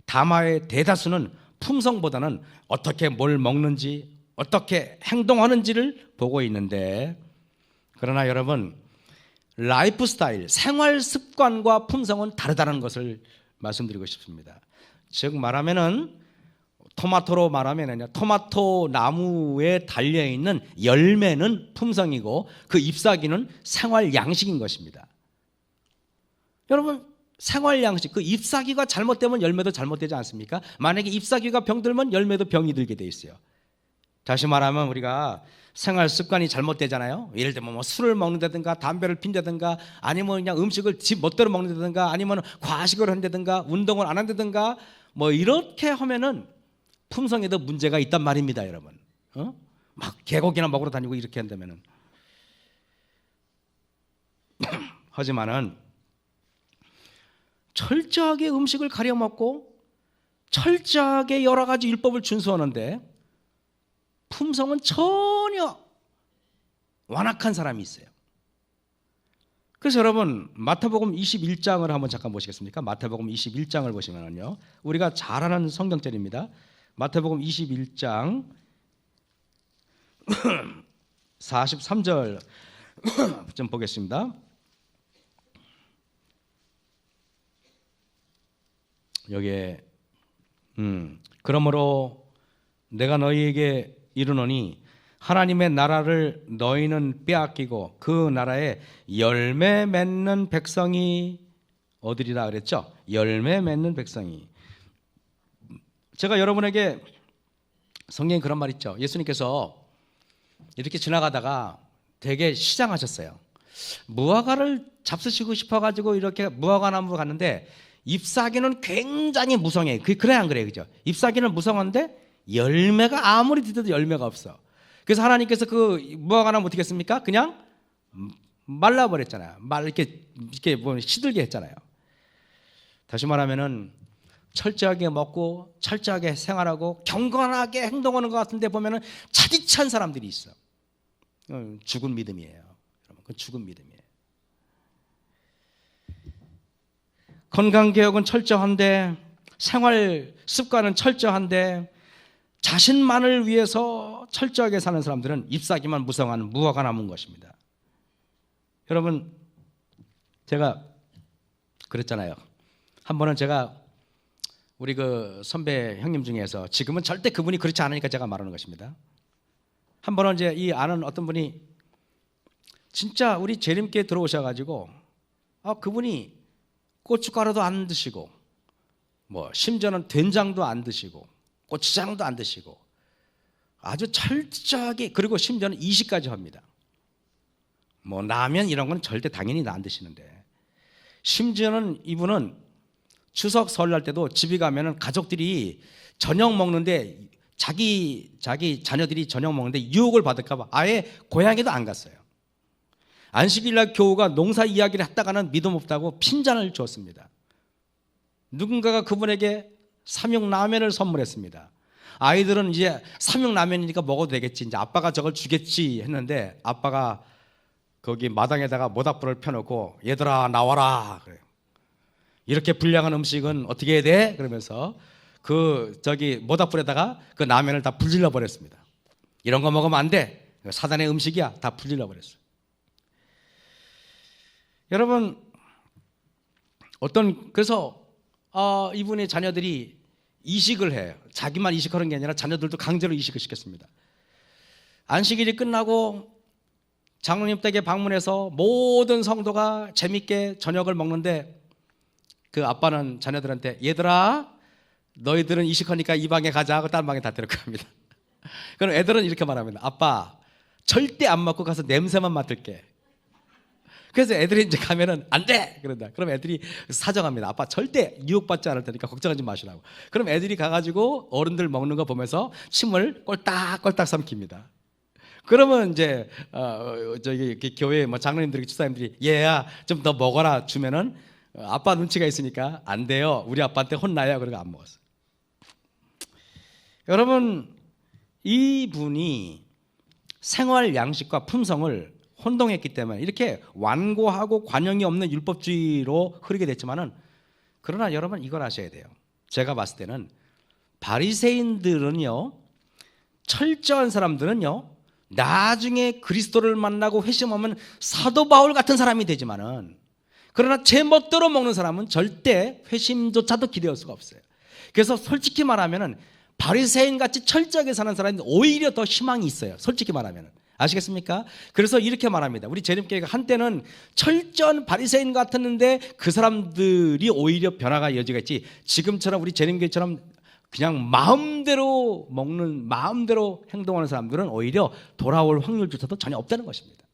담화의 대다수는 품성보다는 어떻게 뭘 먹는지 어떻게 행동하는지를 보고 있는데, 그러나 여러분, 라이프 스타일, 생활 습관과 품성은 다르다는 것을 말씀드리고 싶습니다. 즉 말하면은 토마토로 말하면은요, 토마토 나무에 달려있는 열매는 품성이고 그 잎사귀는 생활 양식인 것입니다. 여러분, 생활 양식, 그 잎사귀가 잘못되면 열매도 잘못되지 않습니까? 만약에 잎사귀가 병들면 열매도 병이 들게 돼 있어요. 다시 말하면 우리가 생활 습관이 잘못되잖아요. 예를 들면 뭐 술을 먹는다든가 담배를 핀다든가 아니면 그냥 음식을 집 멋대로 먹는다든가 아니면 과식을 한다든가 운동을 안 한다든가 뭐 이렇게 하면은 품성에도 문제가 있단 말입니다, 여러분. 막 개고기나 먹으러 다니고 이렇게 한다면은. 하지만은 철저하게 음식을 가려 먹고 철저하게 여러 가지 율법을 준수하는데 품성은 전혀 완악한 사람이 있어요. 그래서 여러분, 마태복음 21장을 한번 잠깐 보시겠습니까? 마태복음 21장을 보시면은요, 우리가 잘 아는 성경절입니다. 마태복음 21장 43절 좀 보겠습니다. 여기에 그러므로 내가 너희에게 이르노니 하나님의 나라를 너희는 빼앗기고 그 나라에 열매 맺는 백성이 얻으리라 그랬죠. 열매 맺는 백성이. 제가 여러분에게 성경에 그런 말 있죠. 예수님께서 이렇게 지나가다가 되게 시장하셨어요. 무화과를 잡수시고 싶어가지고 이렇게 무화과 나무로 갔는데 잎사귀는 굉장히 무성해. 그래 안 그래요, 그죠? 잎사귀는 무성한데 열매가 아무리 드셔도 열매가 없어. 그래서 하나님께서 그 무화과 나무 어떻게 했습니까? 그냥 말라버렸잖아요. 이렇게 뭐 시들게 했잖아요. 다시 말하면은 철저하게 먹고 철저하게 생활하고 경건하게 행동하는 것 같은데 보면은 차디찬 사람들이 있어. 죽은 믿음이에요. 여러분, 그건 죽은 믿음이에요. 건강개혁은 철저한데 생활 습관은 철저한데 자신만을 위해서 철저하게 사는 사람들은 잎사귀만 무성한 무화과 나무인 것입니다. 여러분, 제가 그랬잖아요. 한 번은 제가 우리 그 선배 형님 중에서, 지금은 절대 그분이 그렇지 않으니까 제가 말하는 것입니다. 한 번은 이제 이 아는 어떤 분이 진짜 우리 재림교에 들어오셔가지고 그분이 고춧가루도 안 드시고 뭐 심지어는 된장도 안 드시고 고추장도 안 드시고 아주 철저하게, 그리고 심지어는 이식까지 합니다. 뭐 라면 이런 건 절대 당연히 안 드시는데, 심지어는 이분은 추석 설날 때도 집에 가면은 가족들이 저녁 먹는데 자기 자녀들이 저녁 먹는데 유혹을 받을까 봐 아예 고향에도 안 갔어요. 안식일날 교우가 농사 이야기를 했다가는 믿음 없다고 핀잔을 줬습니다. 누군가가 그분에게 삼육라면을 선물했습니다. 아이들은 이제 삼육라면이니까 먹어도 되겠지, 이제 아빠가 저걸 주겠지 했는데, 아빠가 거기 마당에다가 모닥불을 펴놓고 얘들아 나와라 그래요. 이렇게 불량한 음식은 어떻게 해야 돼? 그러면서 모닥불에다가 그 라면을 다 불질러 버렸습니다. 이런 거 먹으면 안 돼, 사단의 음식이야, 다 불질러 버렸어요. 여러분, 그래서 이분의 자녀들이 이식을 해요. 자기만 이식하는 게 아니라 자녀들도 강제로 이식을 시켰습니다. 안식일이 끝나고 장로님 댁에 방문해서 모든 성도가 재밌게 저녁을 먹는데, 그 아빠는 자녀들한테 얘들아 너희들은 이식하니까 이 방에 가자 하고 다른 방에 다 데려갑니다. 그럼 애들은 이렇게 말합니다. 아빠 절대 안 먹고 가서 냄새만 맡을게. 그래서 애들이 이제 가면은 안 돼! 그런다. 그럼 애들이 사정합니다. 아빠 절대 유혹받지 않을 테니까 걱정하지 마시라고. 그럼 애들이 가가지고 어른들 먹는 거 보면서 침을 꼴딱꼴딱 삼킵니다. 그러면 이제 저기 교회 뭐 장로님들이 집사님들이 얘야 좀 더 먹어라 주면은 아빠 눈치가 있으니까 안 돼요, 우리 아빠한테 혼나요. 그러고 안 먹었어요. 여러분, 이분이 생활 양식과 품성을 혼동했기 때문에 이렇게 완고하고 관용이 없는 율법주의로 흐르게 됐지만은, 그러나 여러분 이걸 아셔야 돼요. 제가 봤을 때는 바리새인들은요, 철저한 사람들은요, 나중에 그리스도를 만나고 회심하면 사도 바울 같은 사람이 되지만은, 그러나 제 멋대로 먹는 사람은 절대 회심조차도 기대할 수가 없어요. 그래서 솔직히 말하면은 바리새인 같이 철저하게 사는 사람이 오히려 더 희망이 있어요. 솔직히 말하면은. 아시겠습니까? 그래서 이렇게 말합니다. 우리 재림교회가 한때는 철저한 바리새인 같았는데 그 사람들이 오히려 변화가 여지가 있지, 지금처럼 우리 재림교회처럼 그냥 마음대로 먹는, 마음대로 행동하는 사람들은 오히려 돌아올 확률조차도 전혀 없다는 것입니다.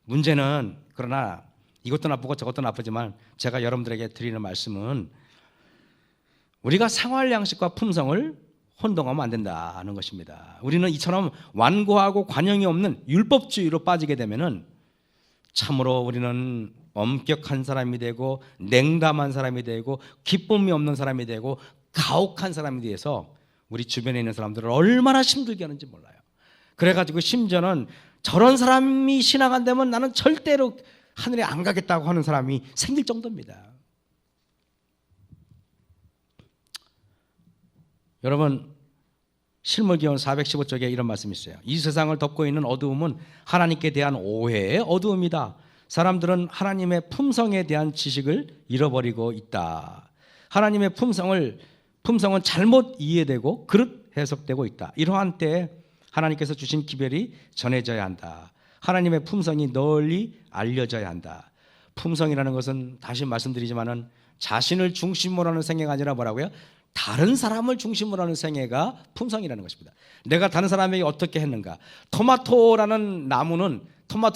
문제는, 그러나 이것도 나쁘고 저것도 나쁘지만 제가 여러분들에게 드리는 말씀은, 우리가 생활 양식과 품성을 혼동하면 안 된다는 것입니다. 우리는 이처럼 완고하고 관용이 없는 율법주의로 빠지게 되면은 참으로 우리는 엄격한 사람이 되고 냉담한 사람이 되고 기쁨이 없는 사람이 되고 가혹한 사람이 돼서 우리 주변에 있는 사람들을 얼마나 힘들게 하는지 몰라요. 그래가지고 심지어는 저런 사람이 신앙 안 되면 나는 절대로 하늘에 안 가겠다고 하는 사람이 생길 정도입니다. 여러분, 실물기원 415쪽에 이런 말씀이 있어요. 이 세상을 덮고 있는 어두움은 하나님께 대한 오해의 어두움이다. 사람들은 하나님의 품성에 대한 지식을 잃어버리고 있다. 하나님의 품성은 잘못 이해되고 그릇 해석되고 있다. 이러한 때에 하나님께서 주신 기별이 전해져야 한다. 하나님의 품성이 널리 알려져야 한다. 품성이라는 것은 다시 말씀드리지만은 자신을 중심으로 하는 생애가 아니라 뭐라고요? 다른 사람을 중심으로 하는 생애가 품성이라는 것입니다. 내가 다른 사람에게 어떻게 했는가. 토마토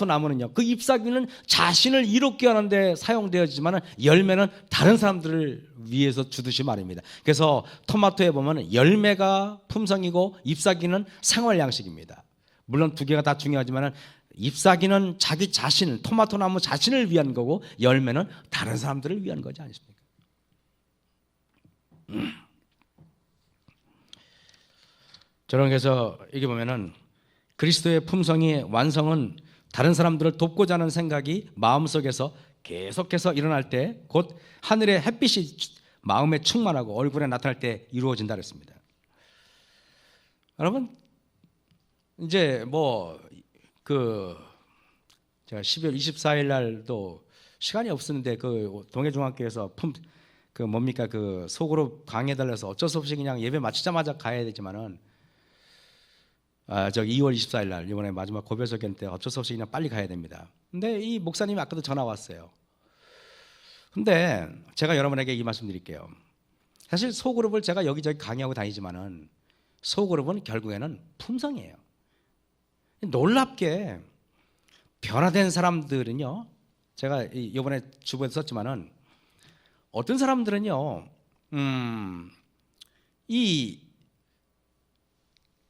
나무는요, 그 잎사귀는 자신을 이롭게 하는데 사용되어지지만 열매는 다른 사람들을 위해서 주듯이 말입니다. 그래서 토마토에 보면 열매가 품성이고 잎사귀는 생활 양식입니다. 물론 두 개가 다 중요하지만 잎사귀는 자기 자신, 토마토 나무 자신을 위한 거고 열매는 다른 사람들을 위한 거지 않습니까? 저런 게서 이게 보면은 그리스도의 품성이 완성은 다른 사람들을 돕고자 하는 생각이 마음속에서 계속해서 일어날 때 곧 하늘의 햇빛이 마음에 충만하고 얼굴에 나타날 때 이루어진다 그랬습니다. 여러분 이제 뭐 그 제가 12월 24일 날도 시간이 없었는데 그 동해중학교에서 그 뭡니까 그 소그룹 강의 달려서 어쩔 수 없이 그냥 예배 마치자마자 가야 되지만은 저기 2월 24일 날 이번에 마지막 고별설교 때 어쩔 수 없이 그냥 빨리 가야 됩니다. 근데 이 목사님이 아까도 전화 왔어요. 근데 제가 여러분에게 이 말씀 드릴게요. 사실 소그룹을 제가 여기저기 강의하고 다니지만은 소그룹은 결국에는 품성이에요. 놀랍게 변화된 사람들은요, 제가 이번에 주보에도 썼지만은 어떤 사람들은요,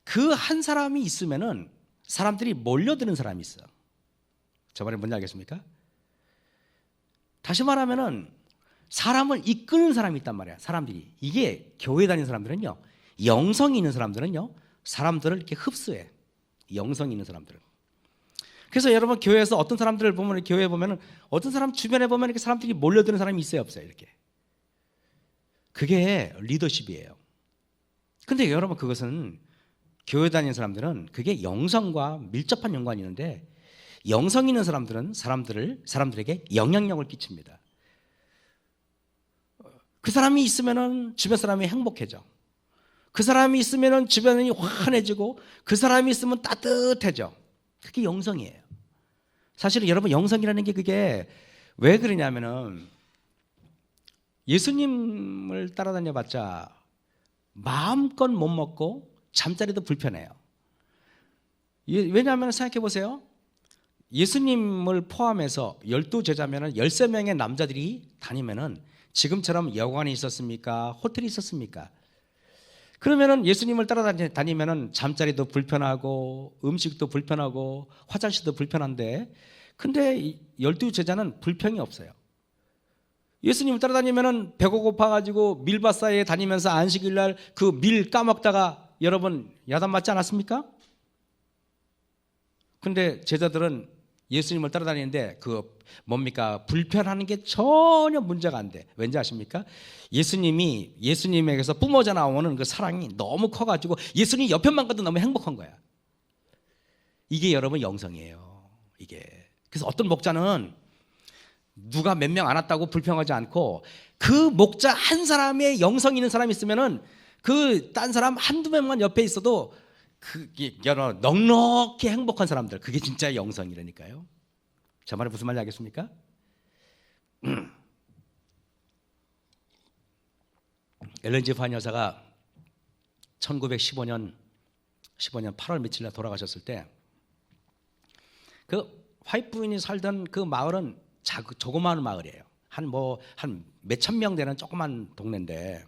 그 한 사람이 있으면은 사람들이 몰려드는 사람이 있어요. 저 말이 뭔지 알겠습니까? 다시 말하면은 사람을 이끄는 사람이 있단 말이야. 사람들이 이게 교회 다니는 사람들은요, 영성이 있는 사람들은요, 사람들을 이렇게 흡수해. 영성이 있는 사람들은. 그래서 여러분 교회에서 어떤 사람들을 보면 교회에 보면은 어떤 사람 주변에 보면 이렇게 사람들이 몰려드는 사람이 있어요, 없어요? 이렇게. 그게 리더십이에요. 근데 여러분 그것은 교회 다니는 사람들은 그게 영성과 밀접한 연관이 있는데 영성 있는 사람들은 사람들에게 영향력을 끼칩니다. 그 사람이 있으면은 주변 사람이 행복해져. 그 사람이 있으면은 주변이 환해지고 그 사람이 있으면 따뜻해져. 그게 영성이에요. 사실은 여러분 영성이라는 게 그게 왜 그러냐면은 예수님을 따라다녀 봤자 마음껏 못 먹고 잠자리도 불편해요. 왜냐하면 생각해 보세요. 예수님을 포함해서 12제자면은 13명의 남자들이 다니면은 지금처럼 여관이 있었습니까? 호텔이 있었습니까? 그러면은 예수님을 따라다니면은 잠자리도 불편하고 음식도 불편하고 화장실도 불편한데 근데 12제자는 불평이 없어요. 예수님을 따라다니면은 배가 고파가지고 밀밭 사이에 다니면서 안식일 날 그 밀 까먹다가 여러분 야단 맞지 않았습니까? 근데 제자들은 예수님을 따라다니는데 그 뭡니까? 불편하는 게 전혀 문제가 안 돼. 왠지 아십니까? 예수님에게서 뿜어져 나오는 그 사랑이 너무 커가지고 예수님 옆에만 가도 너무 행복한 거야. 이게 여러분 영성이에요. 이게. 그래서 어떤 목자는 누가 몇 명 안 왔다고 불평하지 않고 그 목자 한 사람의 영성 있는 사람이 있으면은 그 딴 사람 한두 명만 옆에 있어도 그게 여러 넉넉히 행복한 사람들 그게 진짜 영성이라니까요. 저 말이 무슨 말인지 알겠습니까? 엘렌 G. 화이트 여사가 1915년 8월 며칠 날 돌아가셨을 때 그 화이트 부인이 살던 그 마을은 조그마한 마을이에요. 한 몇천 명 되는 조그만 동네인데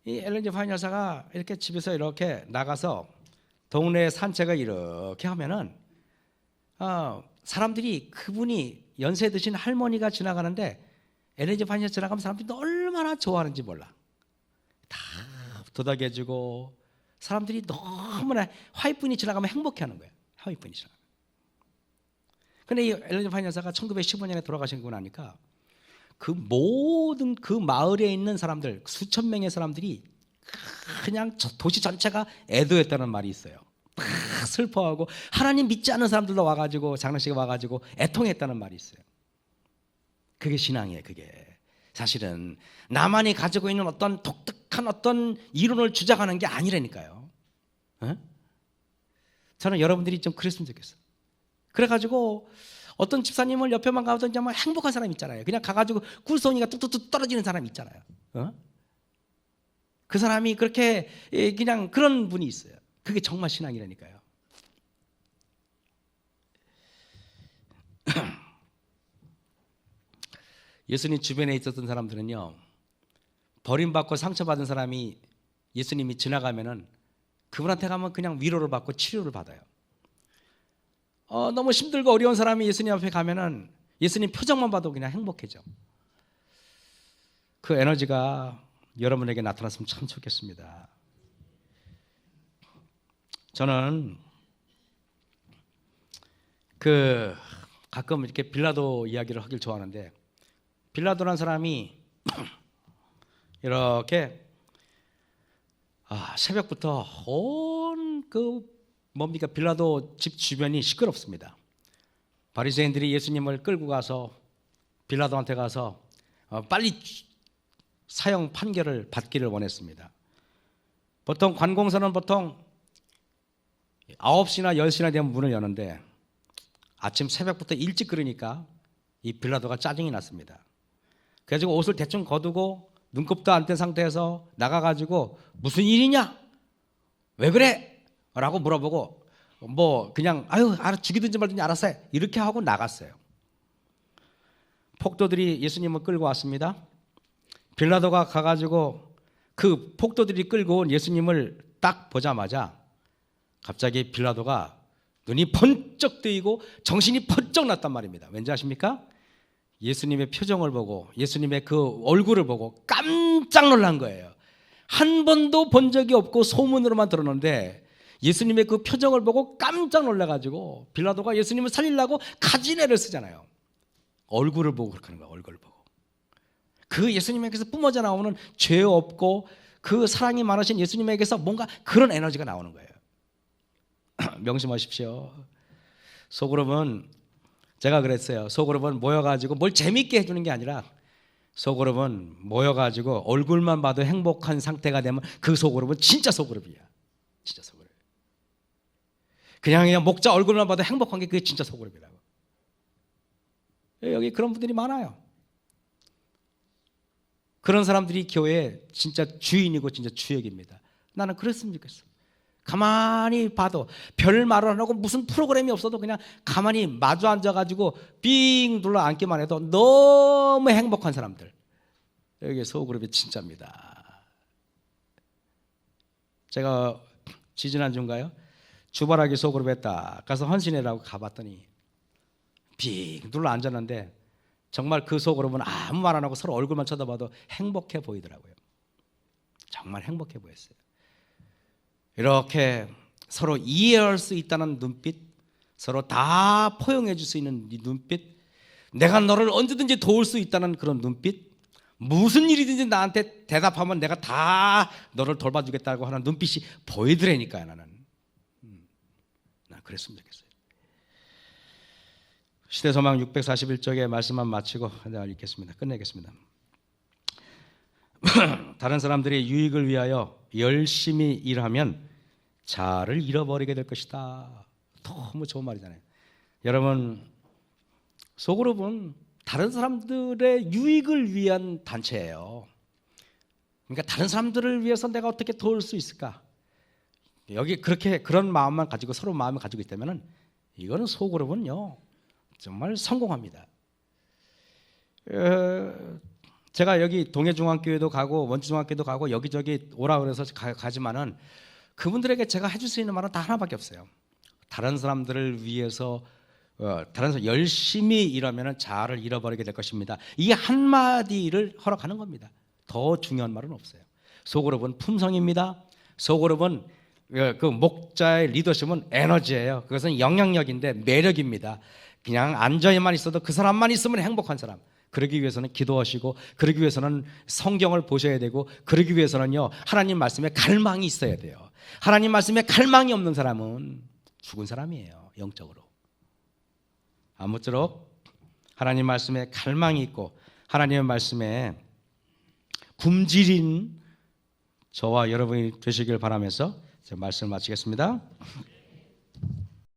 이 엘렌 G. 화이트 여사가 이렇게 집에서 이렇게 나가서 동네 산책을 이렇게 하면은 사람들이 그분이 연세 드신 할머니가 지나가는데 엘렌 G. 화이트 여사 지나가면 사람들이 얼마나 좋아하는지 몰라. 다 도닥여주고 사람들이 너무나 화이트 부인이 지나가면 행복해하는 거예요. 화이트 부인이 지나가면. 근데 이 엘렌 G. 화이트 여사가 1915년에 돌아가신 거 나니까 그 모든 그 마을에 있는 사람들 수천 명의 사람들이 그냥 도시 전체가 애도했다는 말이 있어요. 다 슬퍼하고 하나님 믿지 않는 사람들도 와가지고 장례식에 와가지고 애통했다는 말이 있어요. 그게 신앙이에요. 그게 사실은 나만이 가지고 있는 어떤 독특한 어떤 이론을 주장하는 게 아니라니까요. 저는 여러분들이 좀 그랬으면 좋겠어요. 그래가지고 어떤 집사님을 옆에만 가도 정말 행복한 사람 있잖아요. 그냥 가가지고 꿀송이가 뚝뚝뚝 떨어지는 사람 있잖아요. 그 사람이 그렇게 그냥 그런 분이 있어요. 그게 정말 신앙이라니까요. 예수님 주변에 있었던 사람들은요, 버림받고 상처받은 사람이 예수님이 지나가면은 그분한테 가면 그냥 위로를 받고 치료를 받아요. 너무 힘들고 어려운 사람이 예수님 앞에 가면은 예수님 표정만 봐도 그냥 행복해져. 그 에너지가 여러분에게 나타났으면 참 좋겠습니다. 저는 가끔 이렇게 빌라도 이야기를 하길 좋아하는데 빌라도라는 사람이 이렇게 새벽부터 온 뭡니까 빌라도 집 주변이 시끄럽습니다. 바리새인들이 예수님을 끌고 가서 빌라도한테 가서 빨리 사형 판결을 받기를 원했습니다. 보통 관공서는 보통 9시나 10시나 되면 문을 여는데 아침 새벽부터 일찍 그러니까 이 빌라도가 짜증이 났습니다. 그래가지고 옷을 대충 거두고 눈곱도 안 뗀 상태에서 나가가지고 무슨 일이냐? 왜 그래? 라고 물어보고 그냥 알아 죽이든지 말든지 알아서 해 이렇게 하고 나갔어요. 폭도들이 예수님을 끌고 왔습니다. 빌라도가 가가지고 그 폭도들이 끌고 온 예수님을 딱 보자마자 갑자기 빌라도가 눈이 번쩍 뜨이고 정신이 번쩍 났단 말입니다. 왠지 아십니까? 예수님의 표정을 보고 예수님의 그 얼굴을 보고 깜짝 놀란 거예요. 한 번도 본 적이 없고 소문으로만 들었는데 예수님의 그 표정을 보고 깜짝 놀라가지고 빌라도가 예수님을 살리려고 가지내를 쓰잖아요. 얼굴을 보고 그렇게 하는 거예요. 얼굴을 보고. 그 예수님에게서 뿜어져 나오는 죄 없고 그 사랑이 많으신 예수님에게서 뭔가 그런 에너지가 나오는 거예요. 명심하십시오. 소그룹은 제가 그랬어요. 소그룹은 모여가지고 뭘 재밌게 해주는 게 아니라 소그룹은 모여가지고 얼굴만 봐도 행복한 상태가 되면 그 소그룹은 진짜 소그룹이야. 진짜 소그룹. 그냥 목자 얼굴만 봐도 행복한 게 그게 진짜 소그룹이라고. 여기 그런 분들이 많아요. 그런 사람들이 교회의 진짜 주인이고 진짜 주역입니다. 나는 그랬으면 좋겠어. 가만히 봐도 별 말을 안 하고 무슨 프로그램이 없어도 그냥 가만히 마주 앉아가지고 빙 둘러 앉기만 해도 너무 행복한 사람들. 여기 소그룹이 진짜입니다. 제가 지지난주인가요? 주바라기 소그룹에 딱 가서 헌신회라고 가봤더니 빙 둘러 앉았는데 정말 그 소그룹은 아무 말 안 하고 서로 얼굴만 쳐다봐도 행복해 보이더라고요. 정말 행복해 보였어요. 이렇게 서로 이해할 수 있다는 눈빛, 서로 다 포용해 줄 수 있는 이 눈빛, 내가 너를 언제든지 도울 수 있다는 그런 눈빛, 무슨 일이든지 나한테 대답하면 내가 다 너를 돌봐주겠다고 하는 눈빛이 보이더라니까요. 나는 그랬으면 좋겠어요. 시대소망 641쪽의 말씀만 마치고 내가 읽겠습니다. 끝내겠습니다. 다른 사람들의 유익을 위하여 열심히 일하면 자아를 잃어버리게 될 것이다. 너무 좋은 말이잖아요. 여러분, 소그룹은 다른 사람들의 유익을 위한 단체예요. 그러니까 다른 사람들을 위해서 내가 어떻게 도울 수 있을까? 여기 그런 마음만 가지고 서로 마음을 가지고 있다면은 이거는 소그룹은요 정말 성공합니다. 제가 여기 동해중앙교회도 가고 원주중앙교회도 가고 여기저기 오라 그래서 가지만은 그분들에게 제가 해줄 수 있는 말은 다 하나밖에 없어요. 다른 사람들을 위해서 다른 사람 열심히 일하면 자아를 잃어버리게 될 것입니다. 이 한마디를 허락하는 겁니다. 더 중요한 말은 없어요. 소그룹은 품성입니다. 소그룹은 그 목자의 리더십은 에너지예요. 그것은 영향력인데 매력입니다. 그냥 앉아만 있어도 그 사람만 있으면 행복한 사람. 그러기 위해서는 기도하시고, 그러기 위해서는 성경을 보셔야 되고, 그러기 위해서는요 하나님 말씀에 갈망이 있어야 돼요. 하나님 말씀에 갈망이 없는 사람은 죽은 사람이에요. 영적으로. 아무쪼록 하나님 말씀에 갈망이 있고 하나님의 말씀에 굶주린 저와 여러분이 되시길 바라면서 제 말씀을 마치겠습니다.